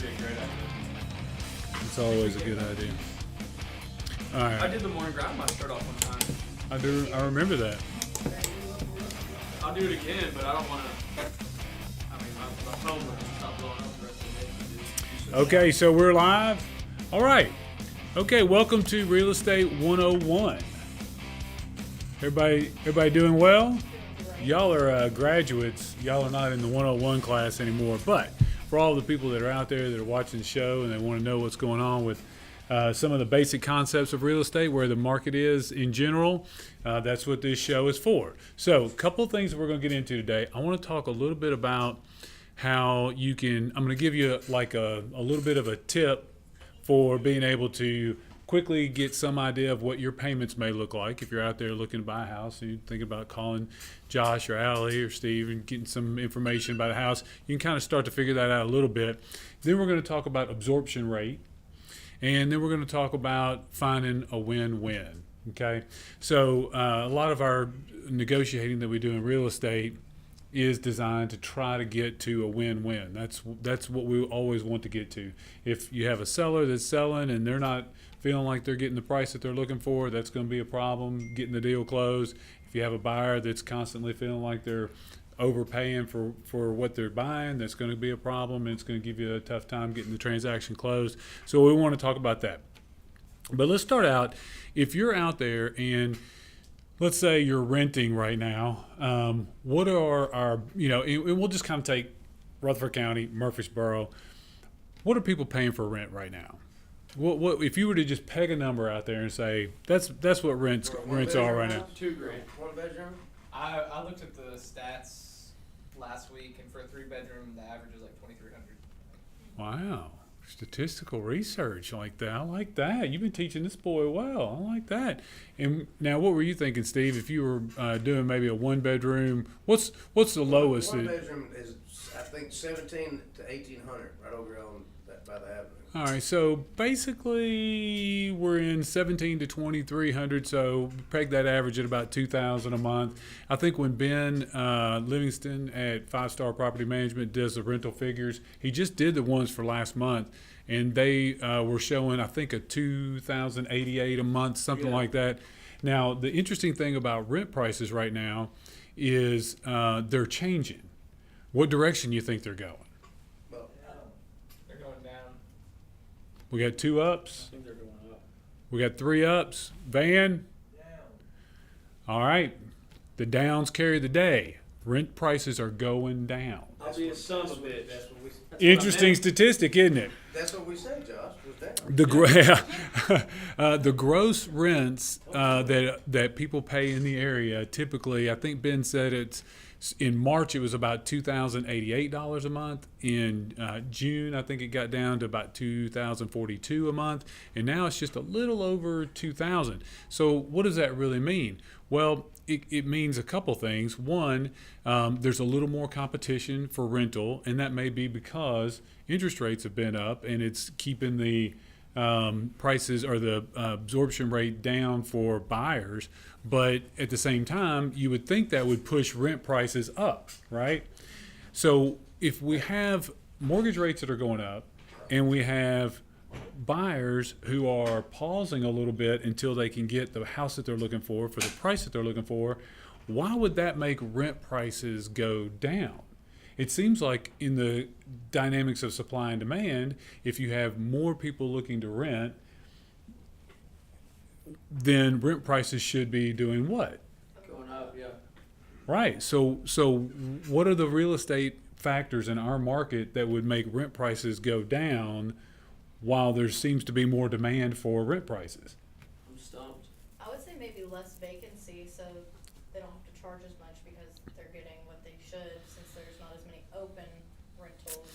be a great idea. It's always a good idea. All right. I did the morning grind my shirt off one time. I remember that. I'll do it again, but I don't want to. I mean, my phone will stop blowing up the rest of the day. Okay, so we're live. All right. Okay, welcome to Real Estate 101. Everybody doing well? Y'all are graduates. Y'all are not in the 101 class anymore. But for all the people that are out there that are watching the show and they want to know what's going on with some of the basic concepts of real estate, where the market is in general, that's what this show is for. So a couple of things that we're going to get into today. I want to talk a little bit about how you can, I'm going to give you like a little bit of a tip for being able to quickly get some idea of what your payments may look like if you're out there looking to buy a house and you're thinking about calling Josh or Allie or Steve and getting some information about a house. You can kind of start to figure that out a little bit. Then we're going to talk about absorption rate, and then we're going to talk about finding a win-win. Okay, so a lot of our negotiating that we do in real estate is designed to try to get to a win-win. That's what we always want to get to. If you have a seller that's selling and they're not feeling like they're getting the price that they're looking for, that's going to be a problem getting the deal closed. If you have a buyer that's constantly feeling like they're overpaying for what they're buying, that's going to be a problem, and it's going to give you a tough time getting the transaction closed. So we want to talk about that. But let's start out. If you're out there and let's say you're renting right now, what are our, and we'll just kind of take Rutherford County, Murfreesboro. What are people paying for rent right now? What if you were to just peg a number out there and say that's what rents are right now? $2 grand. One bedroom? I looked at the stats last week, and for a 3-bedroom, the average is like $2,300. Wow, statistical research like that. I like that. You've been teaching this boy well. I like that. And now, what were you thinking, Steve? If you were doing maybe a 1-bedroom, what's the lowest? One bedroom is, I think, 17 to 1,800 right over on that by the avenue. All right, so basically we're in 17 to 2,300, so peg that average at about $2,000 a month. I think when Ben Livingston at 5 Star Property Management does the rental figures, he just did the ones for last month, and they were showing, I think, a $2,088 a month, something like that. Now, the interesting thing about rent prices right now is they're changing. What direction do you think they're going? They're going down. We got 2 ups. I think they're going up. We got 3 ups. Van? Down. All right. The downs carry the day. Rent prices are going down. I'll be a son of a bitch. That's what we. Interesting statistic, isn't it? That's what we say, Josh. Was that? The gross rents that people pay in the area typically, I think Ben said it's in March it was about $2,088 a month. In June, I think it got down to about $2,042 a month, and now it's just a little over $2,000. So what does that really mean? Well, it means a couple things. One, there's a little more competition for rental, and that may be because interest rates have been up, and it's keeping the prices or the absorption rate down for buyers. But at the same time, you would think that would push rent prices up, right? So if we have mortgage rates that are going up, and we have buyers who are pausing a little bit until they can get the house that they're looking for the price that they're looking for, why would that make rent prices go down? It seems like in the dynamics of supply and demand, if you have more people looking to rent, then rent prices should be doing what? Going up, yeah. Right. So what are the real estate factors in our market that would make rent prices go down while there seems to be more demand for rent prices? I'm stumped. I would say maybe less vacancy, so they don't have to charge as much because they're getting what they should, since there's not as many open rentals.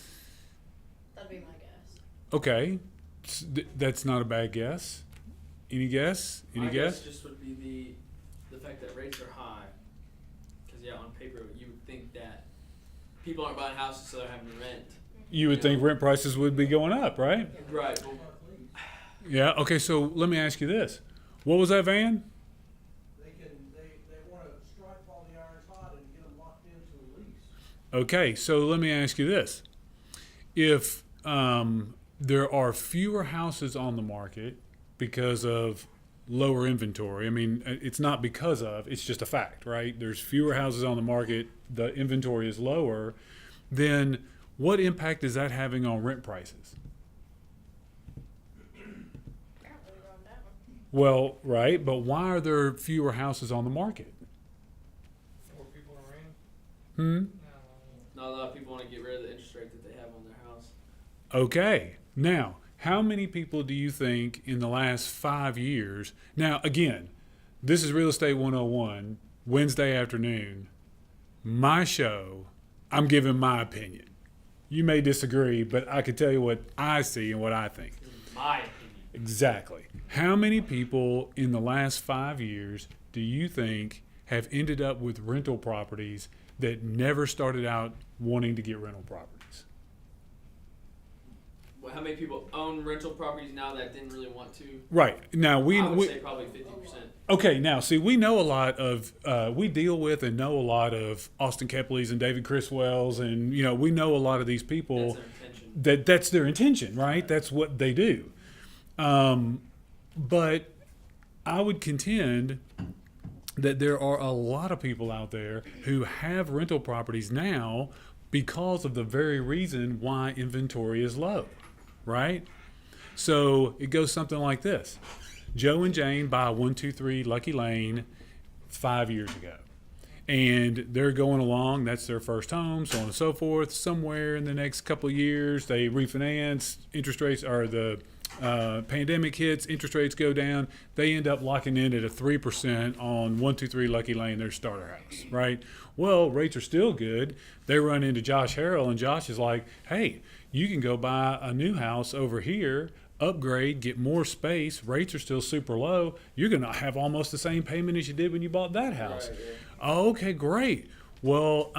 That'd be my guess. Okay, that's not a bad guess. Any guess? My guess just would be the fact that rates are high. Because on paper you would think that people aren't buying houses, so they're having to rent. You would think rent prices would be going up, right? Right. Yeah. Okay. So let me ask you this: what was that, Van? They want to strike while the iron's hot and get them locked into a lease. Okay. So let me ask you this: if there are fewer houses on the market because of lower inventory. I mean, it's not because of, it's just a fact, right? There's fewer houses on the market, the inventory is lower. Then what impact is that having on rent prices? Apparently we're going down. Well, right, but why are there fewer houses on the market? More people are renting. Hmm? Not a lot of people want to get rid of the interest rate that they have on their house. Okay. Now, how many people do you think in the last 5 years? Now, again, this is Real Estate 101, Wednesday afternoon. My show, I'm giving my opinion. You may disagree, but I can tell you what I see and what I think. In my opinion. Exactly. How many people in the last 5 years do you think have ended up with rental properties that never started out wanting to get rental properties? Well, how many people own rental properties now that didn't really want to? Right. Now, I would say probably 50%. Okay, now see, we know a lot of, we deal with and know a lot of Austin Kepleys and David Criswells, and we know a lot of these people. That's their intention. That's their intention, right? That's what they do. But I would contend that there are a lot of people out there who have rental properties now because of the very reason why inventory is low, right? So it goes something like this. Joe and Jane buy 123 Lucky Lane 5 years ago. And they're going along, that's their first home, so on and so forth. Somewhere in the next couple of years, they refinance, interest rates, or the pandemic hits, interest rates go down. They end up locking in at a 3% on 123 Lucky Lane, their starter house, right? Well, rates are still good. They run into Josh Harrell, and Josh is like, hey, you can go buy a new house over here, upgrade, get more space, rates are still super low. You're going to have almost the same payment as you did when you bought that house. Right, yeah. Oh, okay, great. Well,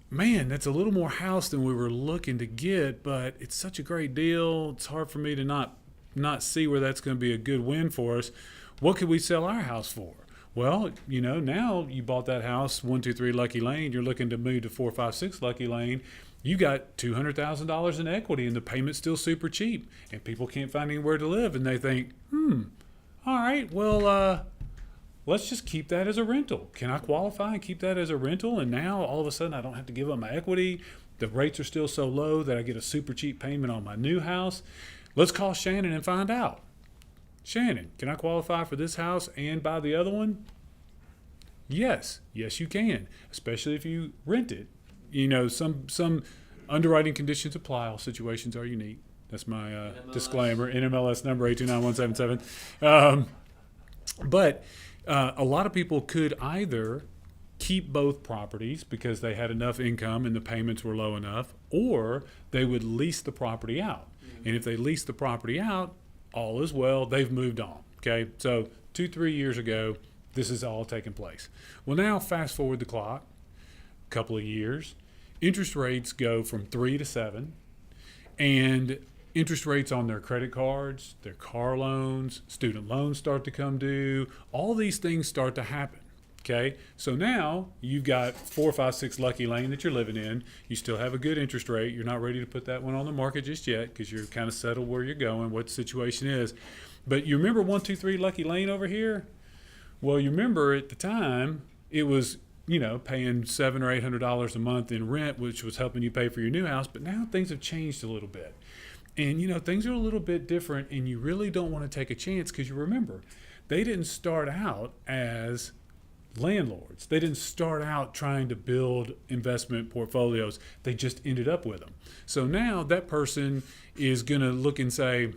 man, that's a little more house than we were looking to get, but it's such a great deal. It's hard for me to not see where that's going to be a good win for us. What could we sell our house for? Well, now you bought that house, 123 Lucky Lane. You're looking to move to 456 Lucky Lane. You got $200,000 in equity, and the payment's still super cheap, and people can't find anywhere to live, and they think, all right, well, let's just keep that as a rental. Can I qualify and keep that as a rental? And now all of a sudden I don't have to give up my equity. The rates are still so low that I get a super cheap payment on my new house. Let's call Shannon and find out. Shannon, can I qualify for this house and buy the other one? Yes, you can, especially if you rent it. Some underwriting conditions apply. All situations are unique. That's my disclaimer. NMLS number 829177. But a lot of people could either keep both properties because they had enough income and the payments were low enough, or they would lease the property out. And if they lease the property out, all is well. They've moved on. Okay, so 2-3 years ago, this is all taking place. Well, now fast forward the clock, a couple of years, interest rates go from 3 to 7, and interest rates on their credit cards, their car loans, student loans start to come due. All these things start to happen. Okay, so now you've got 456 Lucky Lane that you're living in. You still have a good interest rate. You're not ready to put that one on the market just yet because you're kind of settled where you're going, what the situation is. But you remember 123 Lucky Lane over here? Well, you remember at the time it was, paying $700 or $800 a month in rent, which was helping you pay for your new house. But now things have changed a little bit. And, things are a little bit different, and you really don't want to take a chance because you remember, they didn't start out as landlords. They didn't start out trying to build investment portfolios. They just ended up with them. So now that person is going to look and say,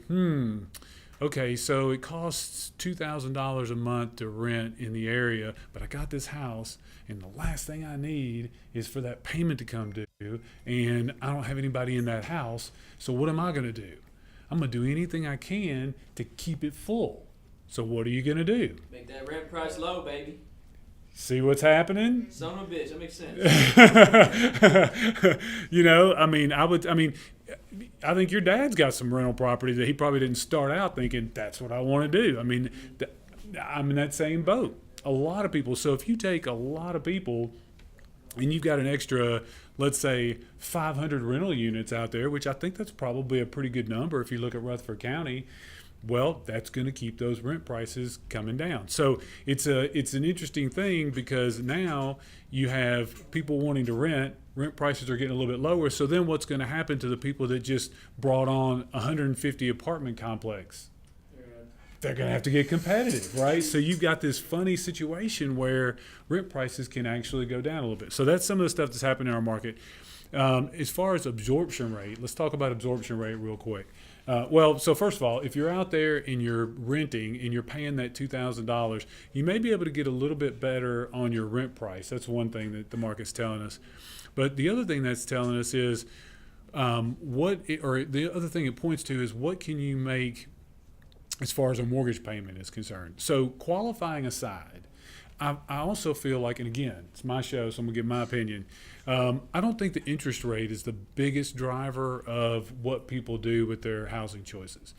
okay, so it costs $2,000 a month to rent in the area, but I got this house, and the last thing I need is for that payment to come due, and I don't have anybody in that house, so what am I going to do? I'm going to do anything I can to keep it full. So what are you going to do? Make that rent price low, baby. See what's happening? Son of a bitch, that makes sense. I think your dad's got some rental property that he probably didn't start out thinking that's what I want to do. I'm in that same boat. A lot of people. So if you take a lot of people and you've got an extra, let's say 500 rental units out there, which I think that's probably a pretty good number if you look at Rutherford County, well, that's going to keep those rent prices coming down. So it's an interesting thing because now you have people wanting to rent prices are getting a little bit lower. So then what's going to happen to the people that just brought on 150 apartment complex? They're going to have to get competitive, right? So you've got this funny situation where rent prices can actually go down a little bit. So that's some of the stuff that's happening in our market. As far as absorption rate, let's talk about absorption rate real quick. So first of all, if you're out there and you're renting and you're paying that $2,000, you may be able to get a little bit better on your rent price. That's one thing that the market's telling us. But the other thing that's telling us is the other thing it points to is what can you make as far as a mortgage payment is concerned. So qualifying aside, I also feel like, and again, it's my show, so I'm going to give my opinion. I don't think the interest rate is the biggest driver of what people do with their housing choices.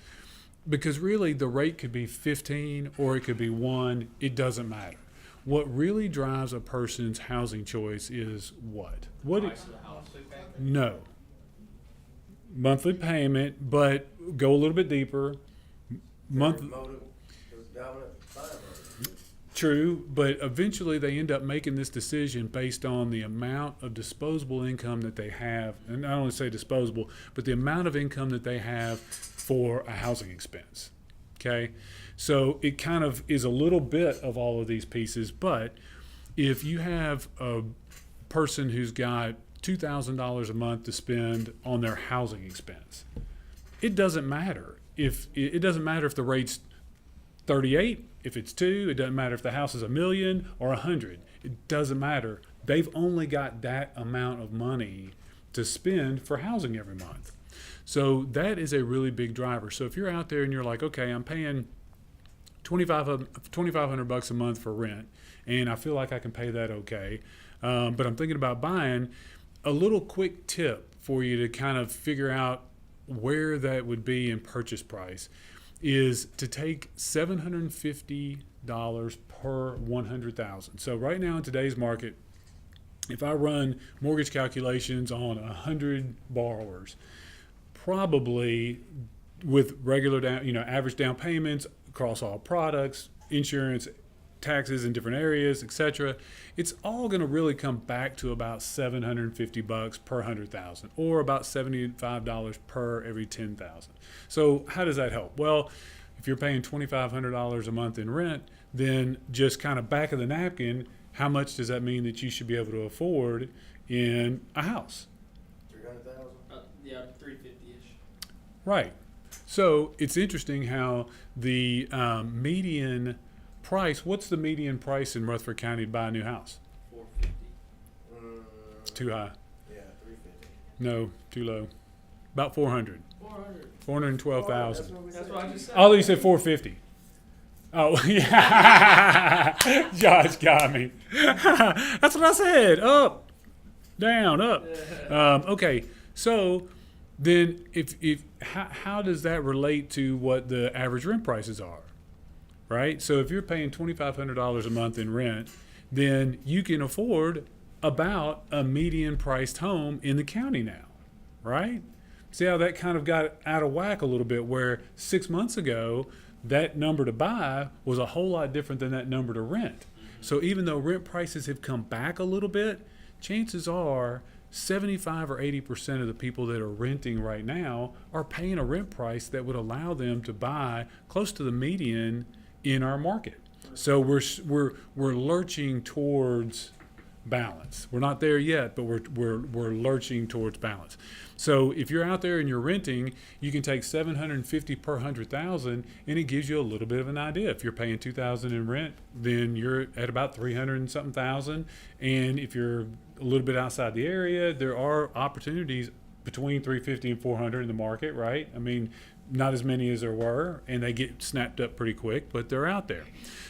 Because really, the rate could be 15 or it could be 1. It doesn't matter. What really drives a person's housing choice is what? Price of the house. No. Monthly payment, but go a little bit deeper. Motive is dominant buying motive. True, but eventually they end up making this decision based on the amount of disposable income that they have. And I don't want to say disposable, but the amount of income that they have for a housing expense. Okay? So it kind of is a little bit of all of these pieces, but if you have a person who's got $2,000 a month to spend on their housing expense, it doesn't matter. It doesn't matter if the rate's 38, if it's 2, it doesn't matter if the house is $1 million or 100. It doesn't matter. They've only got that amount of money to spend for housing every month. So that is a really big driver. So if you're out there and you're like, okay, I'm paying $2,500 a month for rent, and I feel like I can pay that okay, but I'm thinking about buying, a little quick tip for you to kind of figure out where that would be in purchase price is to take $750 per 100,000. So right now in today's market, if I run mortgage calculations on 100 borrowers, probably with regular average down payments across all products, insurance, taxes in different areas, etc., it's all going to really come back to about $750 per 100,000, or about $75 per every 10,000. So how does that help? Well, if you're paying $2,500 a month in rent, then just kind of back of the napkin, how much does that mean that you should be able to afford in a house? 300,000. Yeah, 350-ish. Right. So it's interesting how the median price, what's the median price in Rutherford County to buy a new house? 450. Too high. Yeah, 350. No, too low. About 400. 400. 412,000. That's what I just said. Oh, you said 450. Oh, yeah. Josh got me. That's what I said. Up, down, up. Okay, so then how does that relate to what the average rent prices are? Right? So if you're paying $2,500 a month in rent, then you can afford about a median priced home in the county now, right? See how that kind of got out of whack a little bit, where 6 months ago, that number to buy was a whole lot different than that number to rent. So even though rent prices have come back a little bit, chances are 75 or 80% of the people that are renting right now are paying a rent price that would allow them to buy close to the median in our market. So we're lurching towards balance. We're not there yet, but we're lurching towards balance. So if you're out there and you're renting, you can take $750 per 100,000, and it gives you a little bit of an idea. If you're paying $2,000 in rent, then you're at about 300 and something thousand. And if you're a little bit outside the area, there are opportunities between 350 and 400 in the market, right? I mean, not as many as there were, and they get snapped up pretty quick, but they're out there.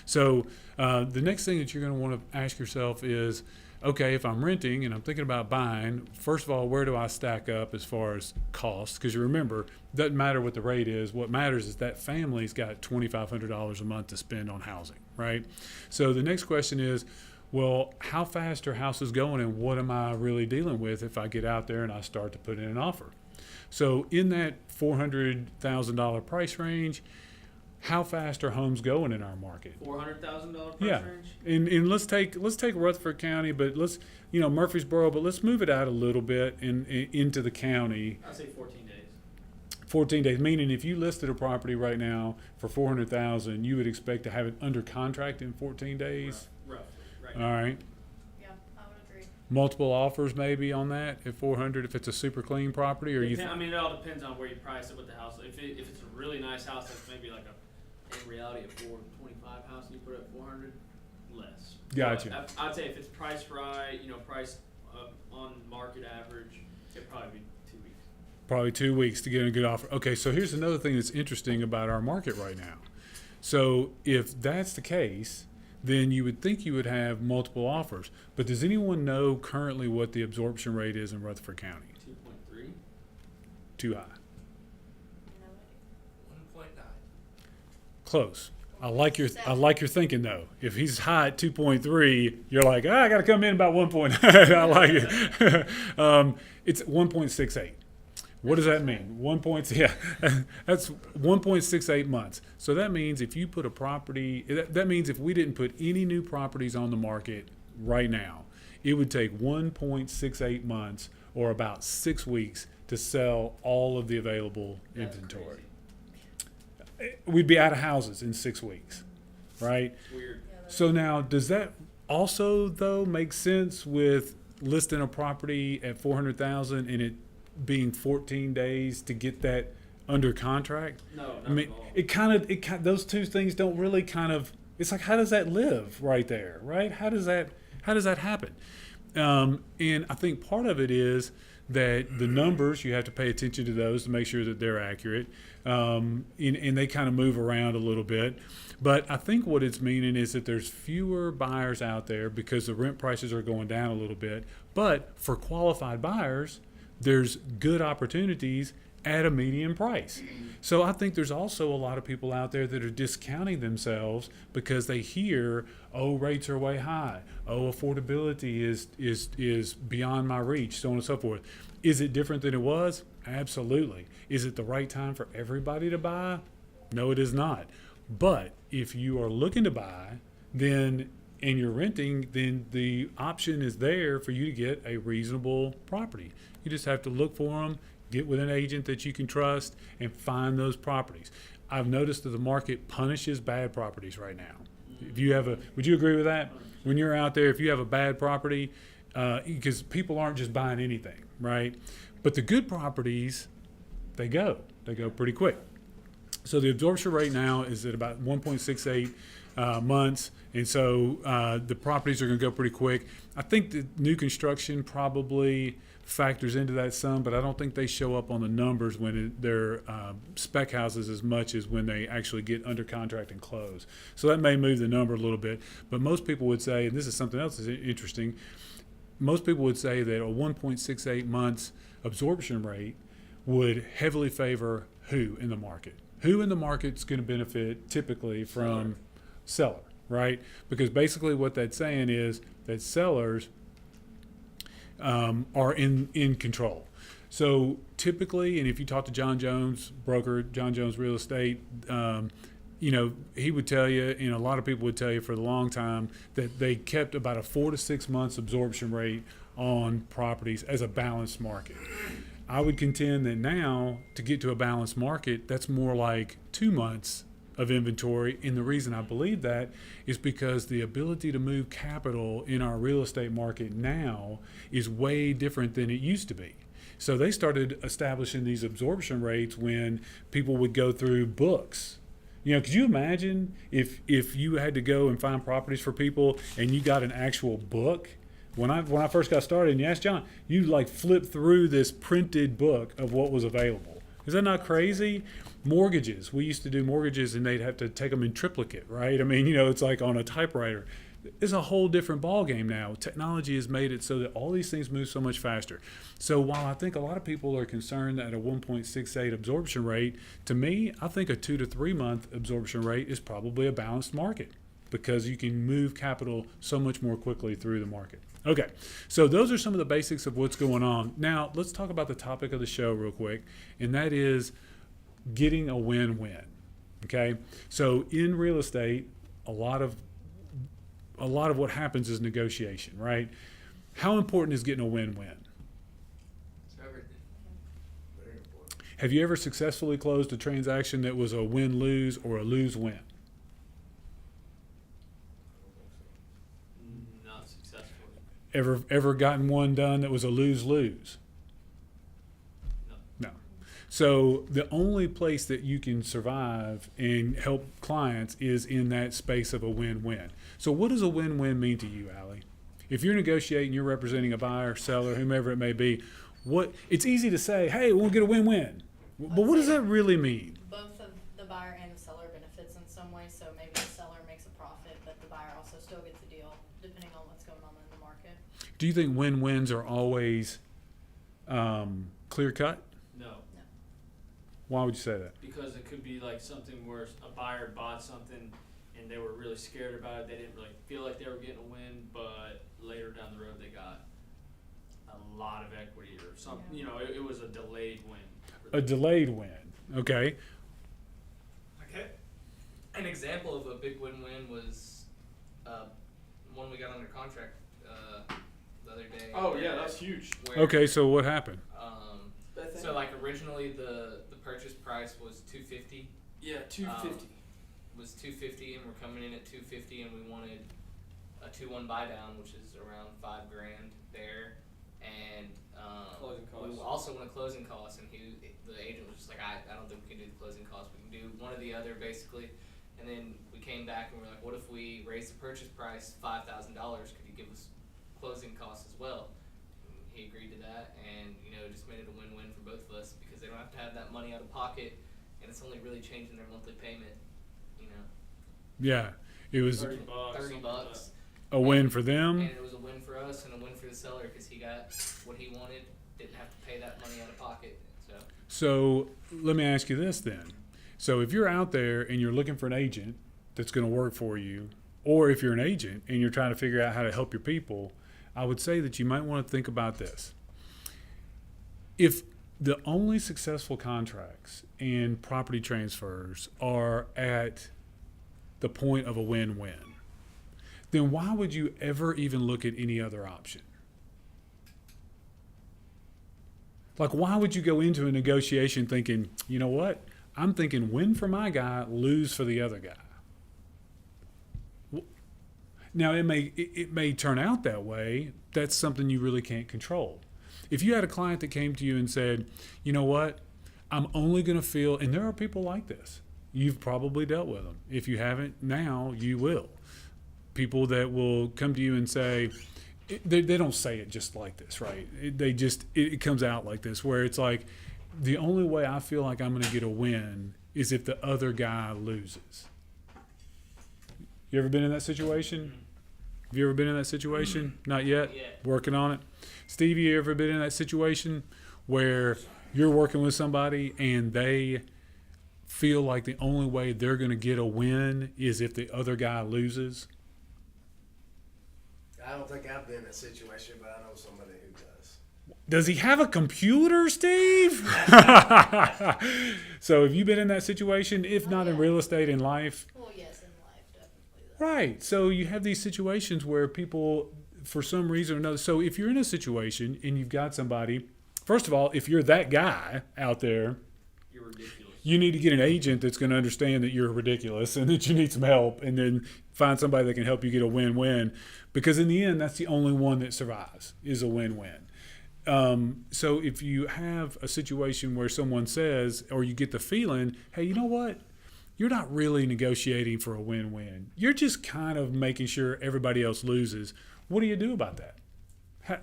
So the next thing that you're going to want to ask yourself is, okay, if I'm renting and I'm thinking about buying, first of all, where do I stack up as far as cost? Because you remember, it doesn't matter what the rate is. What matters is that family's got $2,500 a month to spend on housing, right? So the next question is, Well, how fast are houses going, and what am I really dealing with if I get out there and I start to put in an offer? So in that $400,000 price range, how fast are homes going in our market? $400,000 price Yeah, range. and let's take Rutherford County, but let's Murfreesboro, but let's move it out a little bit into the county. I'd say 14 days. 14 days, meaning if you listed a property right now for 400,000, you would expect to have it under contract in 14 days. Roughly, right. All right. Yeah, I would agree. Multiple offers maybe on that at 400 if it's a super clean property, or I mean, it all depends on where you price it with the house. If it's a really nice house, that's maybe like in reality a 425 house, and you put it at 400, less. Gotcha. But I'd say if it's priced right, priced on market average, it'd probably be 2 weeks. Probably 2 weeks to get a good offer. Okay, so here's another thing that's interesting about our market right now. So if that's the case, then you would think you would have multiple offers. But does anyone know currently what the absorption rate is in Rutherford County? 2.3. Too high. No idea. 1.9. Close. I like your thinking though. If he's high at 2.3, you're like, I got to come in about 1.9. I like it. It's 1.68. What does that mean? That's 1.68 months. So that means if you put a property, that means if we didn't put any new properties on the market right now, it would take 1.68 months or about 6 weeks to sell all of the available That's inventory. crazy. We'd be out of houses in 6 weeks, right? Weird. Yeah, that's So now, does that also though make sense with listing a property at 400,000 and it being 14 days to get that under contract? No, not I mean, at all. it kind of those two things don't really kind of. It's like, how does that live right there, right? How does that happen? And I think part of it is that the numbers, you have to pay attention to those to make sure that they're accurate, and they kind of move around a little bit. But I think what it's meaning is that there's fewer buyers out there because the rent prices are going down a little bit. But for qualified buyers, there's good opportunities at a median price. So I think there's also a lot of people out there that are discounting themselves because they hear, oh, rates are way high. Oh, affordability is beyond my reach, so on and so forth. Is it different than it was? Absolutely. Is it the right time for everybody to buy? No, it is not. But if you are looking to buy, and you're renting, then the option is there for you to get a reasonable property. You just have to look for them, get with an agent that you can trust, and find those properties. I've noticed that the market punishes bad properties right now. If you have would you agree with that? When you're out there, if you have a bad property, because people aren't just buying anything, right? But the good properties, they go pretty quick. So the absorption rate now is at about 1.68 months. And so the properties are going to go pretty quick. I think the new construction probably factors into that some, but I don't think they show up on the numbers when they're spec houses as much as when they actually get under contract and close. So that may move the number a little bit. But most people would say, and this is something else that's interesting, most people would say that a 1.68 months absorption rate would heavily favor who in the market? Who in the market's going to benefit typically from seller, right? Because basically what that's saying is that sellers are in control. So typically, and if you talk to John Jones, broker, John Jones Real Estate, he would tell you, and a lot of people would tell you for a long time, that they kept about a 4 to 6 months absorption rate on properties as a balanced market. I would contend that now, to get to a balanced market, that's more like 2 months of inventory. And the reason I believe that is because the ability to move capital in our real estate market now is way different than it used to be. So they started establishing these absorption rates when people would go through books. Could you imagine if you had to go and find properties for people and you got an actual book? When I first got started and you asked John, you like flip through this printed book of what was available. Is that not crazy? Mortgages. We used to do mortgages and they'd have to take them in triplicate, right? I mean, it's like on a typewriter. It's a whole different ballgame now. Technology has made it so that all these things move so much faster. So while I think a lot of people are concerned at a 1.68 absorption rate, to me, I think a 2 to 3 month absorption rate is probably a balanced market. because you can move capital so much more quickly through the market. Okay, so those are some of the basics of what's going on. Now, let's talk about the topic of the show real quick, and that is getting a win-win. Okay, so in real estate, a lot of what happens is negotiation, right? How important is getting a win-win? It's everything. Very important. Have you ever successfully closed a transaction that was a win-lose or a lose-win? Not successfully. Ever gotten one done that was a lose-lose? No. No. So the only place that you can survive and help clients is in that space of a win-win. So what does a win-win mean to you, Allie? If you're negotiating, you're representing a buyer, seller, whomever it may be, it's easy to say, hey, we'll get a win-win. But what does that really mean? Both of the buyer and the seller benefits in some way, so maybe the seller makes a profit, but the buyer also still gets a deal, depending on what's going on in the market. Do you think win-wins are always clear-cut? No. Why would you say that? Because it could be like something where a buyer bought something and they were really scared about it. They didn't really feel like they were getting a win, but later down the road they got a lot of equity or something. Yeah. You know, it was a delayed win. A delayed win. Okay. Okay. An example of a big win-win was one we got under contract the other day. Oh yeah, that's huge. where, Okay, so what happened? So like originally the purchase price was $250. Yeah, 250. Was $250, and we're coming in at $250, and we wanted a 2-1 buy down, which is around $5,000 there, and Closing costs. we also want a closing cost, and the agent was just like, I don't think we can do the closing cost. We can do one or the other basically, and then we came back and we're like, what if we raise the purchase price $5,000? Could you give us closing costs as well? And he agreed to that, and it just made it a win-win for both of us because they don't have to have that money out of pocket, and it's only really changing their monthly payment. Yeah, it was $30. $30. a win for And them. it was a win for us and a win for the seller because he got what he wanted, didn't have to pay that money out of pocket. So let me ask you this then. So if you're out there and you're looking for an agent that's going to work for you, or if you're an agent and you're trying to figure out how to help your people, I would say that you might want to think about this. If the only successful contracts and property transfers are at the point of a win-win, then why would you ever even look at any other option? Like, why would you go into a negotiation thinking, you know what, I'm thinking win for my guy, lose for the other guy? Now, it may turn out that way. That's something you really can't control. If you had a client that came to you and said, you know what, I'm only going to feel, and there are people like this. You've probably dealt with them. If you haven't now, you will. People that will come to you and say, they don't say it just like this, right? It comes out like this, where it's like, the only way I feel like I'm going to get a win is if the other guy loses. You ever been in that situation? Have you ever been in that situation? Not yet? Yeah. Working on it? Steve, you ever been in that situation where you're working with somebody and they feel like the only way they're going to get a win is if the other guy loses? I don't think I've been in that situation, but I know somebody who does. Does he have a computer, Steve? So have you been in that situation? If not in real estate, in life? Well, yes, in life, definitely. Though. Right. So you have these situations where people, for some reason or another, so if you're in a situation and you've got somebody, first of all, if you're that guy out there, You're ridiculous. you need to get an agent that's going to understand that you're ridiculous and that you need some help, and then find somebody that can help you get a win-win, because in the end, that's the only one that survives, is a win-win. So if you have a situation where someone says, or you get the feeling, hey, you know what? You're not really negotiating for a win-win. You're just kind of making sure everybody else loses. What do you do about that?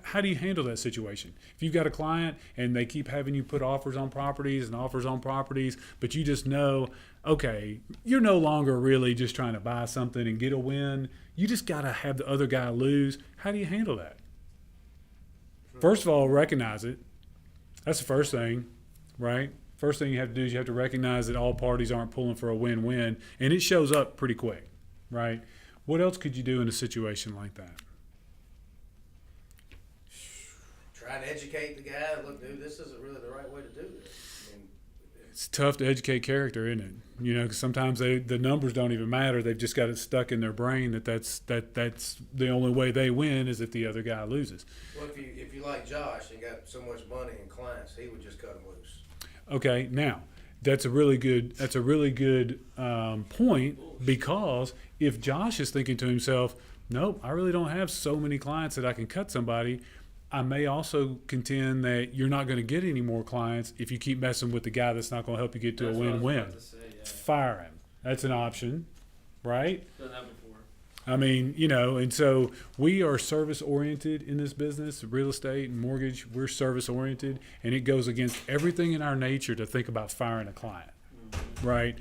How do you handle that situation? If you've got a client and they keep having you put offers on properties, but you just know, okay, you're no longer really just trying to buy something and get a win. You just got to have the other guy lose. How do you handle that? First of all, recognize it. That's the first thing, right? First thing you have to do is you have to recognize that all parties aren't pulling for a win-win, and it shows up pretty quick, right? What else could you do in a situation like that? Try to educate the guy. Look, dude, this isn't really the right way to do this. I mean, It's tough to educate character, isn't it? You know, 'cause sometimes the numbers don't even matter. They've just got it stuck in their brain that's the only way they win is if the other guy loses. well, if you like Josh and got so much money and clients, he would just cut them loose. Okay, now that's a really good point, because if Josh is thinking to himself, nope, I really don't have so many clients that I can cut somebody, I may also contend that you're not going to get any more clients if you keep messing with the guy that's not going to help you get to That's a what I was win-win. about to say, yeah. Fire him. That's an option, right? Done that before. I mean, you know, and so we are service oriented in this business, real estate and mortgage. We're service oriented, and it goes against everything in our nature to think about firing a client, right?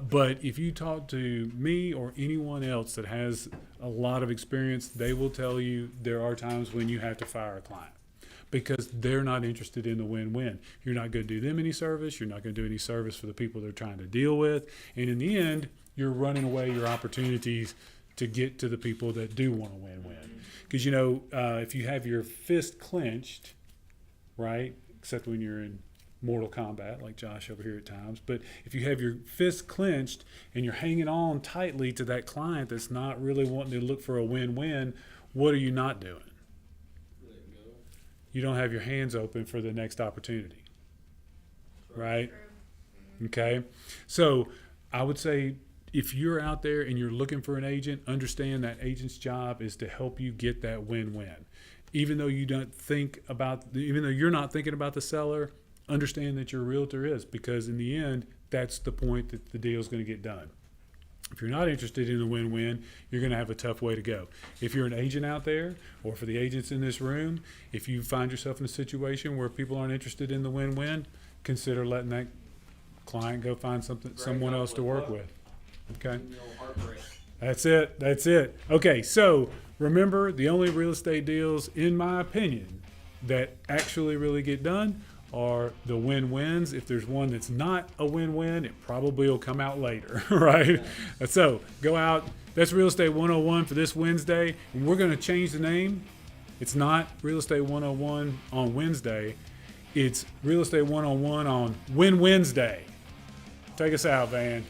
But if you talk to me or anyone else that has a lot of experience, they will tell you there are times when you have to fire a client because they're not interested in the win-win. You're not going to do them any service. You're not going to do any service for the people they're trying to deal with. And in the end, you're running away your opportunities to get to the people that do want to win-win. Because, you know, if you have your fist clenched, right, except when you're in Mortal Kombat, like Josh over here at times, but if you have your fist clenched and you're hanging on tightly to that client that's not really wanting to look for a win-win, what are you not doing? Let it go. You don't have your hands open for the next opportunity, right? True. Okay, so I would say if you're out there and you're looking for an agent, understand that agent's job is to help you get that win-win. Even though you're not thinking about the seller, understand that your realtor is, because in the end, that's the point that the deal is going to get done. If you're not interested in the win-win, you're going to have a tough way to go. If you're an agent out there, or for the agents in this room, if you find yourself in a situation where people aren't interested in the win-win, consider letting that client go find someone else to work with. Okay? No heartbreak. That's it. Okay, so remember, the only real estate deals, in my opinion, that actually really get done are the win-wins. If there's one that's not a win-win, it probably will come out later, right? So go out. That's Real Estate 101 for this Wednesday, and we're going to change the name. It's not Real Estate 101 on Wednesday. It's Real Estate 101 on Win Wednesday. Take us out, Van.